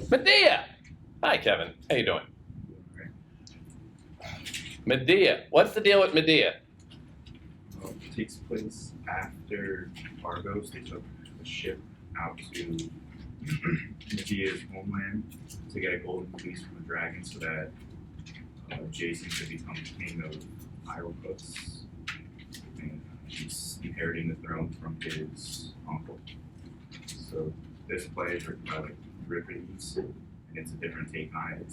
Medea! Hi, Kevin. How you doing? Medea. What's the deal with Medea? It takes place after Argos. They took a ship out to Medea's homeland to get a golden fleece from the dragon so that Jason could become king of Euripides. And he's inheriting the throne from his uncle. So this play is written by Euripides, and it's a different take on it.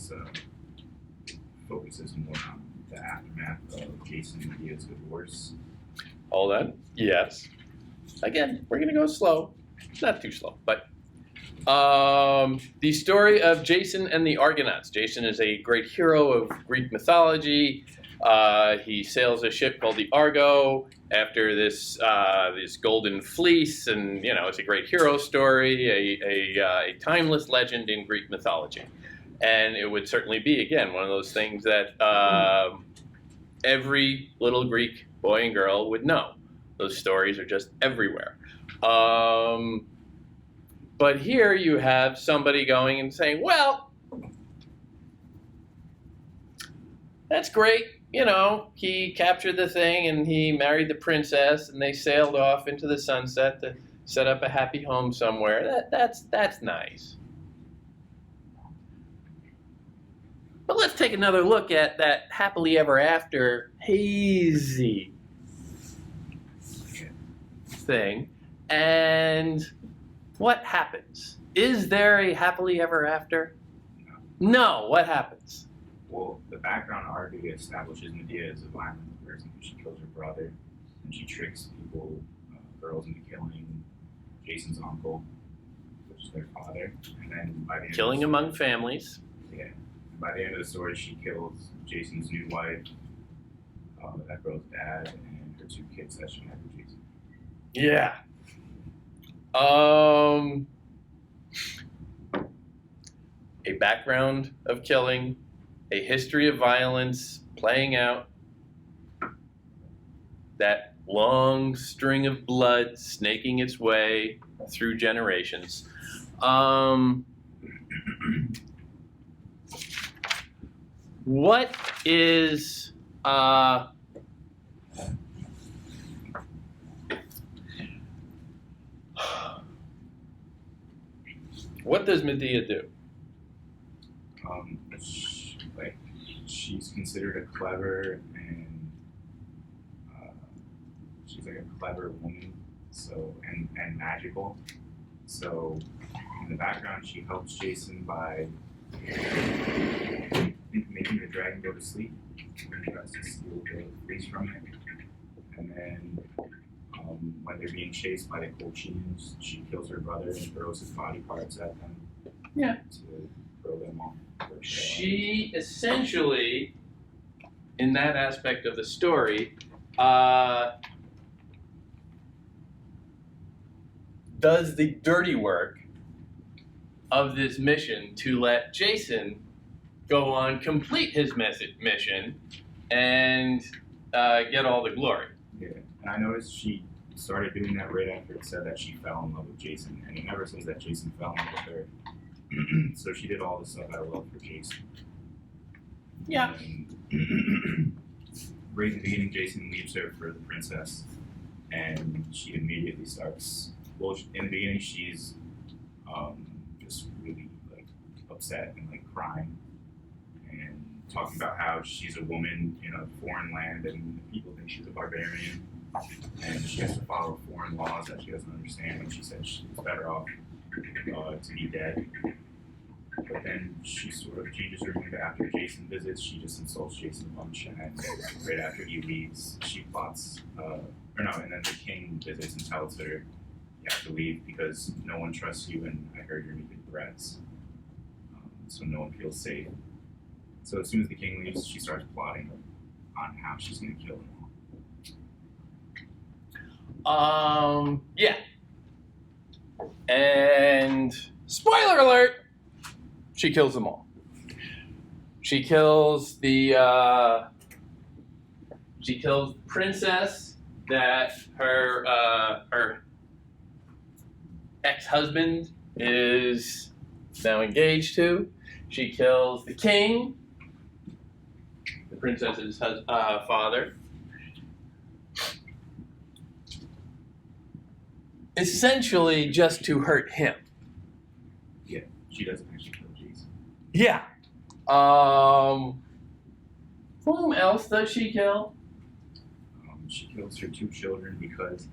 It focuses more on the aftermath of Jason and Medea's divorce. Hold on. Yes. Again, we're going to go slow. Not too slow, but the story of Jason and the Argonauts. Jason is a great hero of Greek mythology. He sails a ship called the Argo after this golden fleece, and it's a great hero story, a timeless legend in Greek mythology. And it would certainly be, again, one of those things that every little Greek boy and girl would know. Those stories are just everywhere. But here you have somebody going and saying, well, that's great. He captured the thing and he married the princess and they sailed off into the sunset to set up a happy home somewhere. That's nice. But let's take another look at that happily ever after hazy thing. And what happens? Is there a happily ever after? No. What happens? Well, the background already establishes Medea as a violent person. She kills her brother, and she tricks people, girls, into killing Jason's uncle, which is their father. And then by the end killing among families. Yeah. And by the end of the story, she kills Jason's new wife, that girl's dad, and her 2 kids that she had with Jason. Yeah. A background of killing, a history of violence playing out, that long string of blood snaking its way through generations. What is what does Medea do? She's considered a clever and she's like a clever woman, and magical. So in the background, she helps Jason by making the dragon go to sleep when he tries to steal the fleece from it. And then when they're being chased by the Colchians, she kills her brother and throws his body parts at them. Yeah. To throw them off. She essentially, in that aspect of the story, does the dirty work of this mission to let Jason go on, complete his mission, and get all the glory. Yeah, and I noticed she started doing that right after it said that she fell in love with Jason, and it never says that Jason fell in love with her. So she did all this stuff out of love for Jason. Yeah. And right in the beginning, Jason leaves her for the princess, and she immediately starts. Well, in the beginning, she's just really upset and crying, and talking about how she's a woman in a foreign land, and people think she's a barbarian, and she has to follow foreign laws that she doesn't understand. And she says she's better off to be dead. But then she sort of changes her mood after Jason visits. She just insults Jason a bunch, and then right after he leaves, she plots, and then the king visits and tells her, "You have to leave because no one trusts you, and I heard you're making threats, so no one feels safe." So as soon as the king leaves, she starts plotting on how she's going to kill him. Yeah. And spoiler alert, she kills them all. She kills the princess that her ex-husband is now engaged to. She kills the king, the princess's father. Essentially just to hurt him. Yeah, she doesn't actually kill Jason. Yeah. Whom else does she kill? She kills her 2 children because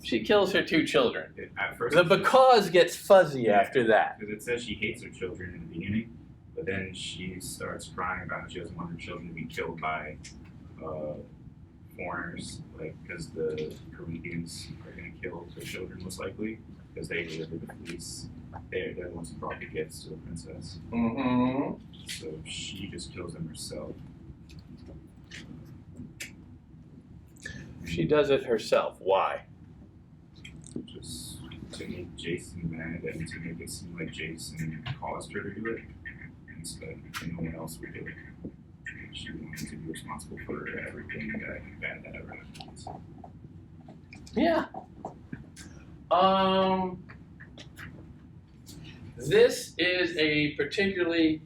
She kills her 2 children. At first, The because gets fuzzy after that. because it says she hates her children in the beginning, but then she starts crying about how she doesn't want her children to be killed by foreigners, like because the Corinthians are going to kill their children most likely because they deliver the fleece. They're the ones who brought the gifts to the princess. Mm-hmm. So she just kills them herself. She does it herself. Why? Just to make Jason mad and to make it seem like Jason caused her to do it instead no one else would do it. She wanted to be responsible for everything bad that ever happened. Yeah. This is a particularly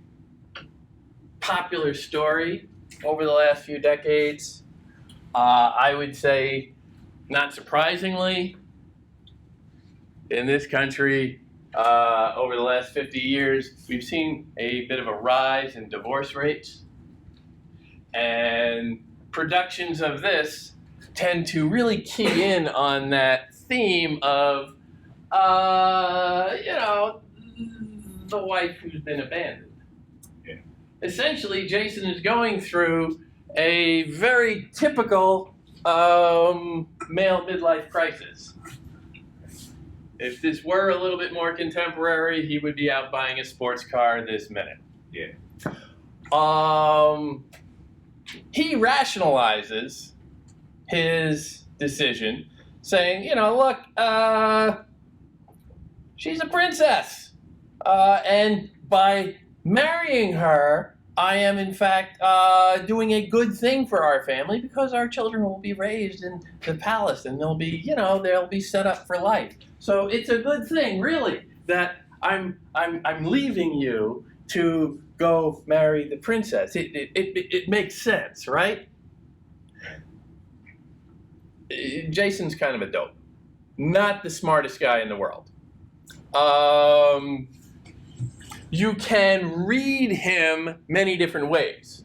popular story over the last few decades. I would say, not surprisingly, in this country, over the last 50 years, we've seen a bit of a rise in divorce rates. And productions of this tend to really key in on that theme of, the wife who's been abandoned. Yeah. Essentially, Jason is going through a very typical male midlife crisis. If this were a little bit more contemporary, he would be out buying a sports car this minute. Yeah. He rationalizes his decision, saying, look, she's a princess. And by marrying her, I am, in fact, doing a good thing for our family because our children will be raised in the palace and they'll be set up for life. So it's a good thing, really, that I'm leaving you to go marry the princess. It makes sense, right? Jason's kind of a dope. Not the smartest guy in the world. You can read him many different ways.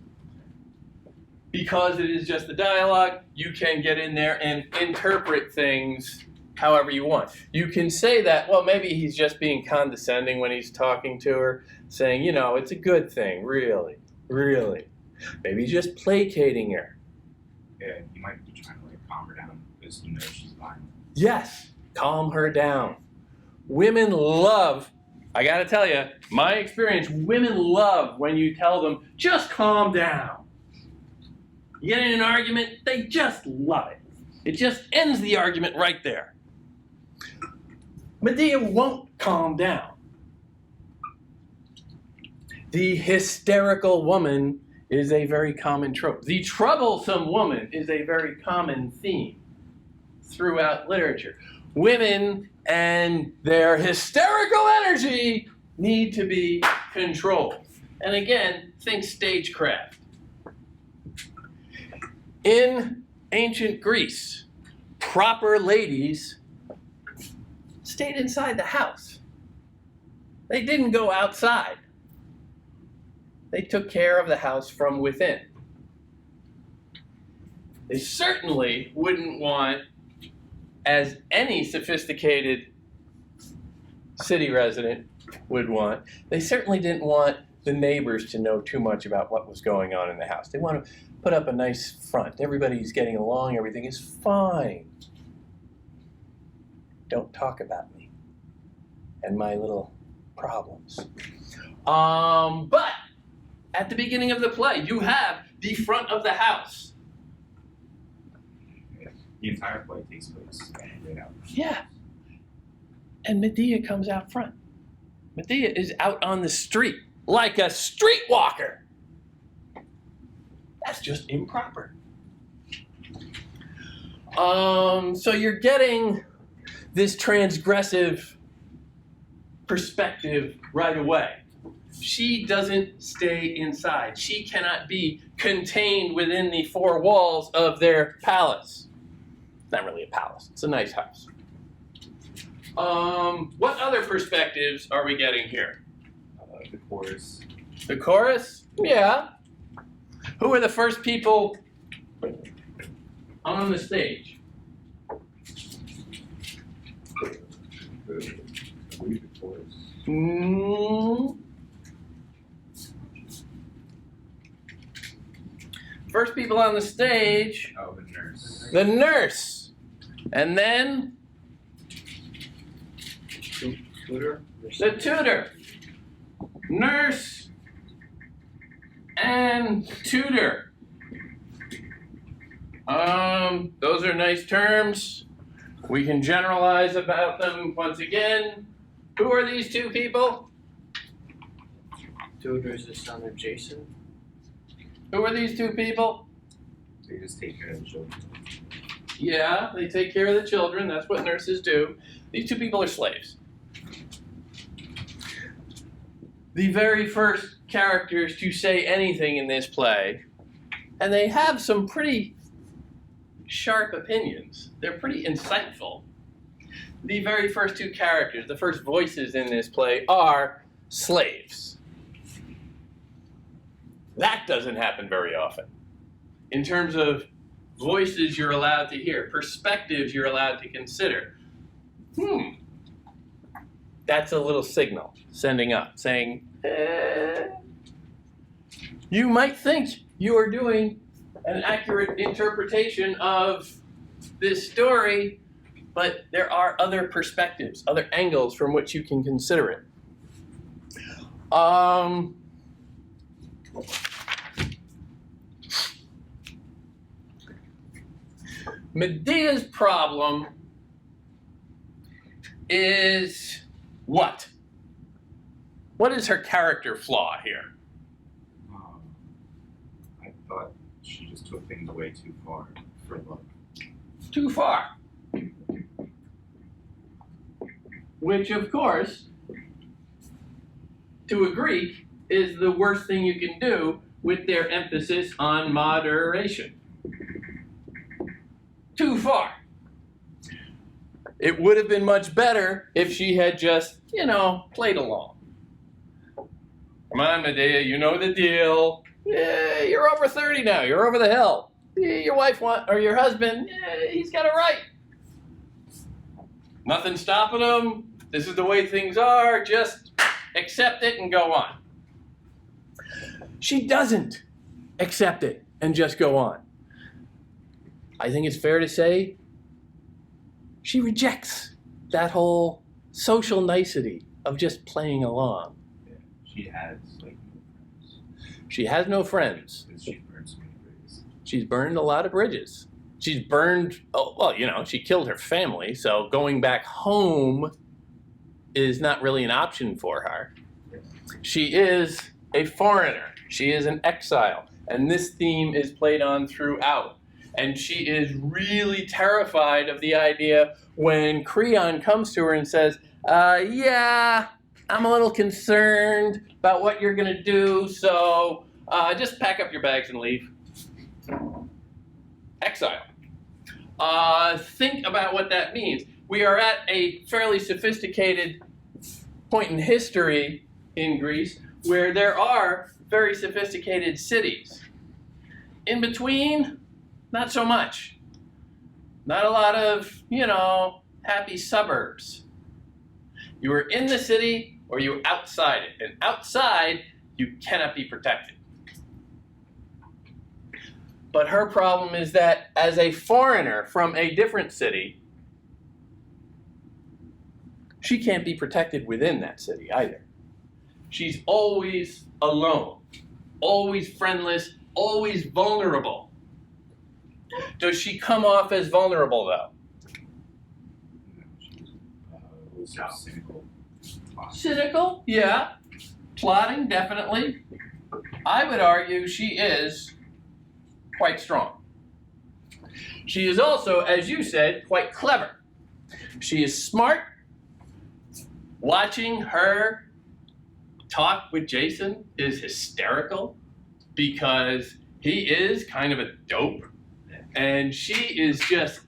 Because it is just the dialogue, you can get in there and interpret things however you want. You can say that, well, maybe he's just being condescending when he's talking to her, saying, it's a good thing, really, really. Maybe he's just placating her. Yeah, you might be trying to calm her down because he knows she's violent. Yes, calm her down. Women love, I gotta tell you, my experience, women love when you tell them, just calm down. You get in an argument, they just love it. It just ends the argument right there. Medea won't calm down. The hysterical woman is a very common trope. The troublesome woman is a very common theme throughout literature. Women and their hysterical energy need to be controlled. And again, think stagecraft. In ancient Greece, proper ladies stayed inside the house. They didn't go outside. They took care of the house from within. They certainly wouldn't want, as any sophisticated city resident would want, they certainly didn't want the neighbors to know too much about what was going on in the house. They want to put up a nice front. Everybody's getting along. Everything is fine. Don't talk about me and my little problems. But at the beginning of the play, you have the front of the house. The entire play takes place right out. Yeah. And Medea comes out front. Medea is out on the street like a streetwalker. That's just improper. So you're getting this transgressive perspective right away. She doesn't stay inside. She cannot be contained within the four walls of their palace. It's not really a palace. It's a nice house. What other perspectives are we getting here? The chorus. The chorus? Yeah. Who are the first people on the stage? The chorus. First people on the stage. Oh, the nurse. The nurse. And then Tutor. the tutor. Nurse and tutor. Those are nice terms. We can generalize about them once again. Who are these two people? Tutor is the son of Jason. Who are these two people? They just take care of the children. Yeah, they take care of the children. That's what nurses do. These two people are slaves. The very first characters to say anything in this play, and they have some pretty sharp opinions. They're pretty insightful. The very first two characters, the first voices in this play, are slaves. That doesn't happen very often. In terms of voices you're allowed to hear, perspectives you're allowed to consider. That's a little signal sending up, saying, you might think you are doing an accurate interpretation of this story, but there are other perspectives, other angles from which you can consider it. Medea's problem is what? What is her character flaw here? I thought she just took things away too far for love. Too far. Which, of course, to a Greek, is the worst thing you can do with their emphasis on moderation. Too far. It would have been much better if she had just, played along. Come on, Medea, you know the deal. Yeah, you're over 30 now. You're over the hill. Your wife or your husband, he's got it right. Nothing stopping him. This is the way things are. Just accept it and go on. She doesn't accept it and just go on. I think it's fair to say she rejects that whole social nicety of just playing along. Yeah, she has no friends. She has no friends. Because she burned so many bridges. She's burned a lot of bridges. She's burned, she killed her family, so going back home is not really an option for her. She is a foreigner. She is an exile. And this theme is played on throughout. And she is really terrified of the idea when Creon comes to her and says, I'm a little concerned about what you're going to do, so just pack up your bags and leave. Exile. Think about what that means. We are at a fairly sophisticated point in history in Greece where there are very sophisticated cities. In between, not so much. Not a lot of, happy suburbs. You are in the city or you're outside it. And outside, you cannot be protected. But her problem is that as a foreigner from a different city, she can't be protected within that city either. She's always alone, always friendless, always vulnerable. Does she come off as vulnerable, though? She's cynical. Cynical? Yeah. Plotting? Definitely. I would argue she is quite strong. She is also, as you said, quite clever. She is smart. Watching her talk with Jason is hysterical because he is kind of a dope and she is just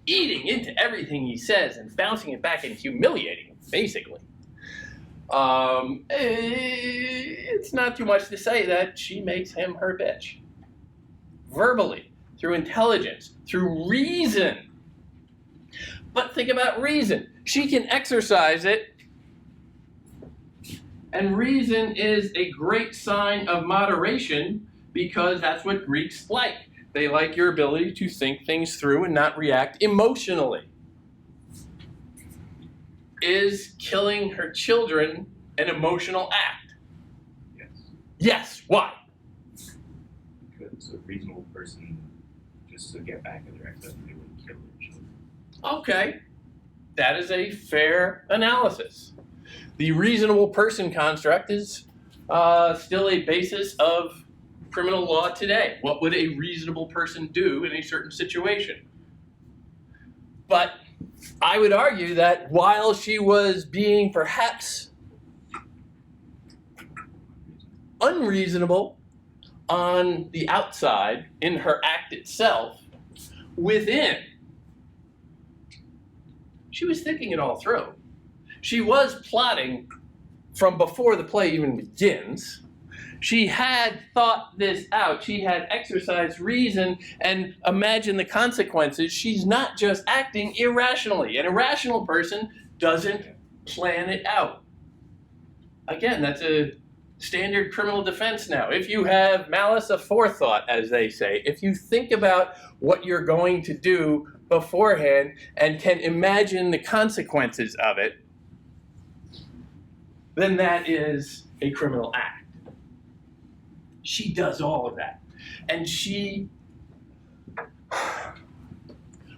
eating into everything he says and bouncing it back and humiliating him, basically. It's not too much to say that she makes him her bitch. Verbally, through intelligence, through reason. But think about reason. She can exercise it. And reason is a great sign of moderation because that's what Greeks like. They like your ability to think things through and not react emotionally. Is killing her children an emotional act? Yes. Yes. Why? Because a reasonable person, just to get back at their ex-husband, they wouldn't kill their children. Okay. That is a fair analysis. The reasonable person construct is still a basis of criminal law today. What would a reasonable person do in a certain situation? But I would argue that while she was being perhaps unreasonable on the outside in her act itself, within, she was thinking it all through. She was plotting from before the play even begins. She had thought this out. She had exercised reason and imagined the consequences. She's not just acting irrationally. An irrational person doesn't plan it out. Again, that's a standard criminal defense now. If you have malice aforethought, as they say, if you think about what you're going to do beforehand and can imagine the consequences of it, then that is a criminal act. She does all of that. And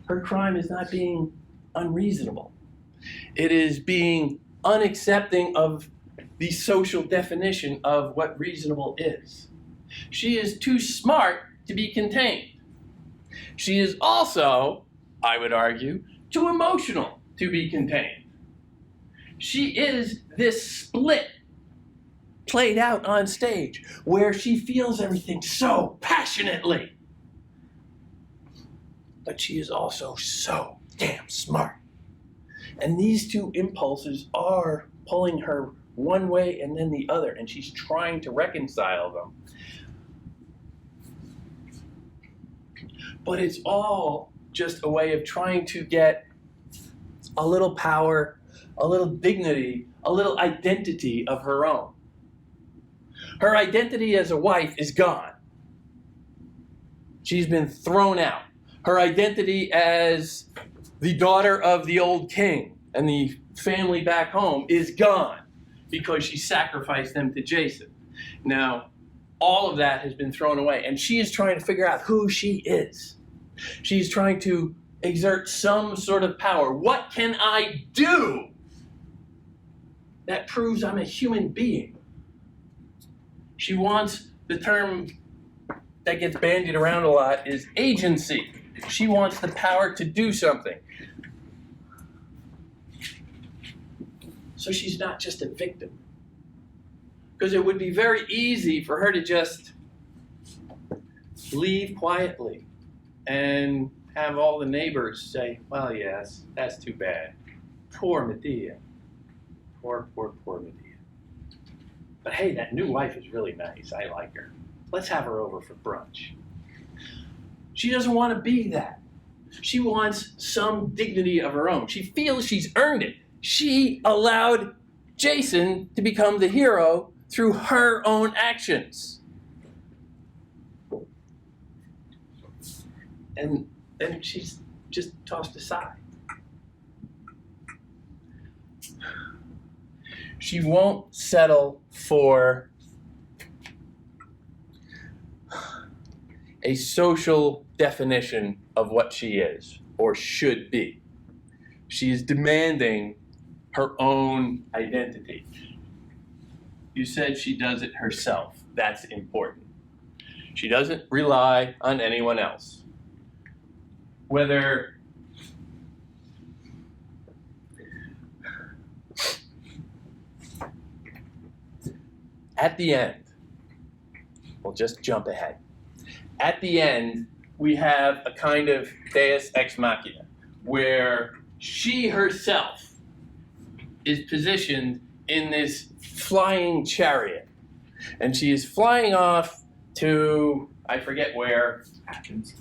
her crime is not being unreasonable. It is being unaccepting of the social definition of what reasonable is. She is too smart to be contained. She is also, I would argue, too emotional to be contained. She is this split played out on stage where she feels everything so passionately. But she is also so damn smart. And these two impulses are pulling her one way and then the other, and she's trying to reconcile them. But it's all just a way of trying to get a little power, a little dignity, a little identity of her own. Her identity as a wife is gone. She's been thrown out. Her identity as the daughter of the old king and the family back home is gone because she sacrificed them to Jason. Now, all of that has been thrown away, and she is trying to figure out who she is. She's trying to exert some sort of power. What can I do that proves I'm a human being? She wants, the term that gets bandied around a lot is agency. She wants the power to do something. So she's not just a victim. Because it would be very easy for her to just leave quietly and have all the neighbors say, well, yes, that's too bad. Poor Medea. Poor Medea. But hey, that new wife is really nice. I like her. Let's have her over for brunch. She doesn't want to be that. She wants some dignity of her own. She feels she's earned it. She allowed Jason to become the hero through her own actions. And then she's just tossed aside. She won't settle for a social definition of what she is or should be. She is demanding her own identity. You said she does it herself. That's important. She doesn't rely on anyone else. Whether at the end, we'll just jump ahead. At the end, we have a kind of deus ex machina, where she herself is positioned in this flying chariot. And she is flying off to, I forget where. Athens.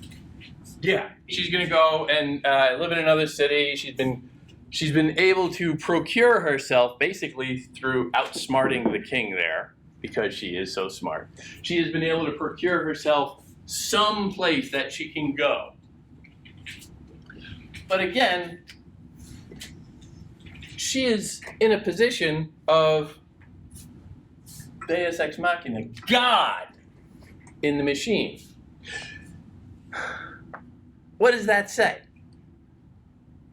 Yeah, she's going to go and live in another city. She's been able to procure herself basically through outsmarting the king there, because she is so smart. She has been able to procure herself some place that she can go. But again, she is in a position of deus ex machina, God in the machine. What does that say?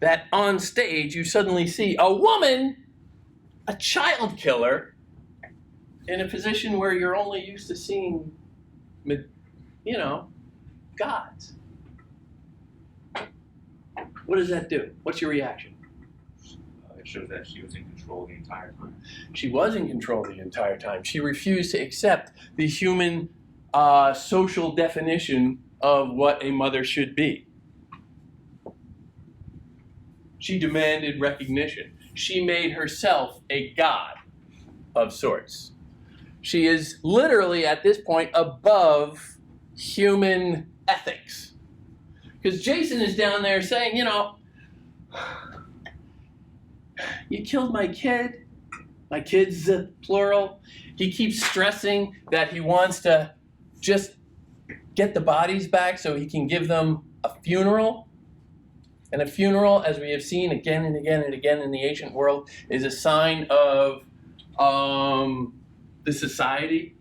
That on stage you suddenly see a woman, a child killer, in a position where you're only used to seeing, gods. What does that do? What's your reaction? It shows that she was in control the entire time. She was in control the entire time. She refused to accept the human social definition of what a mother should be. She demanded recognition. She made herself a god of sorts. She is literally, at this point, above human ethics. Because Jason is down there saying, you killed my kid. My kid's plural. He keeps stressing that he wants to just get the bodies back so he can give them a funeral. And a funeral, as we have seen again and again and again in the ancient world, is a sign of the society,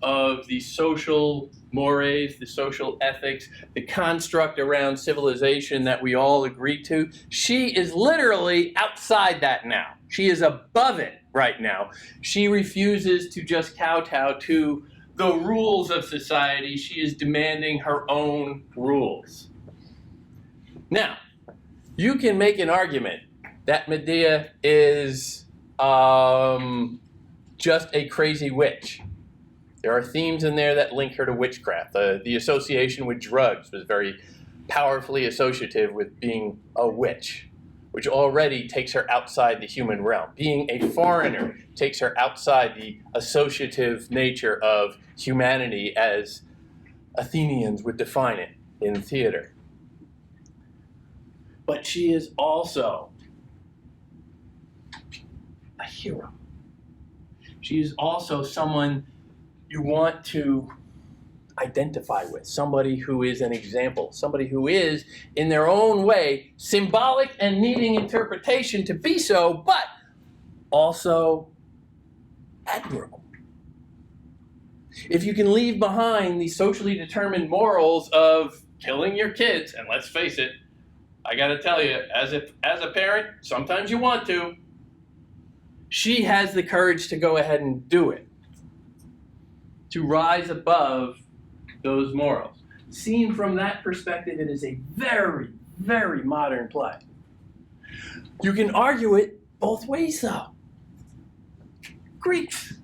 of the social mores, the social ethics, the construct around civilization that we all agree to. She is literally outside that now. She is above it right now. She refuses to just kowtow to the rules of society. She is demanding her own rules. Now, you can make an argument that Medea is just a crazy witch. There are themes in there that link her to witchcraft. The association with drugs was very powerfully associative with being a witch, which already takes her outside the human realm. Being a foreigner takes her outside the associative nature of humanity as Athenians would define it in theater. But she is also a hero. She is also someone you want to identify with, somebody who is an example, somebody who is, in their own way, symbolic and needing interpretation to be so, but also admirable. If you can leave behind the socially determined morals of killing your kids, and let's face it, I gotta tell you, as a parent, sometimes you want to, she has the courage to go ahead and do it, to rise above those morals. Seen from that perspective, it is a very, very modern play. You can argue it both ways, though. Greeks,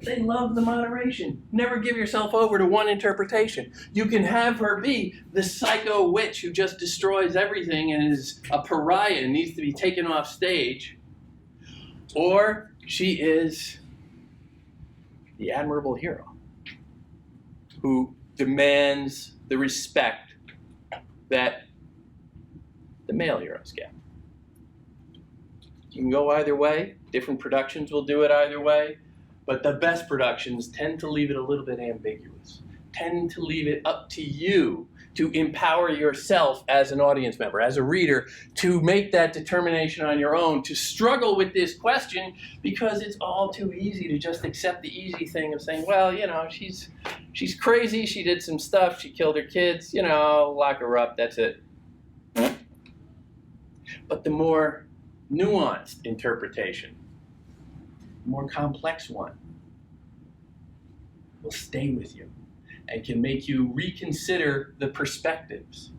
they love the moderation. Never give yourself over to one interpretation. You can have her be the psycho witch who just destroys everything and is a pariah and needs to be taken off stage. Or she is the admirable hero who demands the respect that the male heroes get. You can go either way. Different productions will do it either way. But the best productions tend to leave it a little bit ambiguous, tend to leave it up to you to empower yourself as an audience member, as a reader, to make that determination on your own, to struggle with this question, because it's all too easy to just accept the easy thing of saying, well, she's crazy, she did some stuff, she killed her kids, lock her up, that's it. But the more nuanced interpretation, the more complex one, will stay with you and can make you reconsider the perspectives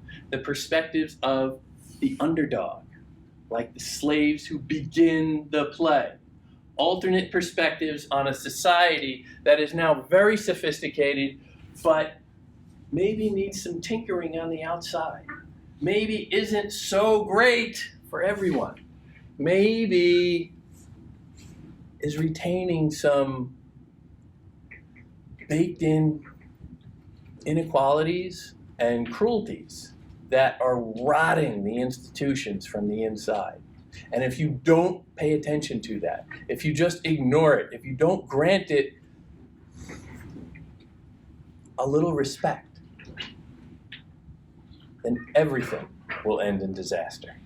of the underdog, like the slaves who begin the play, alternate perspectives on a society that is now very sophisticated, but maybe needs some tinkering on the outside. Maybe isn't so great for everyone. Maybe is retaining some baked in inequalities and cruelties that are rotting the institutions from the inside. And if you don't pay attention to that, if you just ignore it, if you don't grant it a little respect, then everything will end in disaster.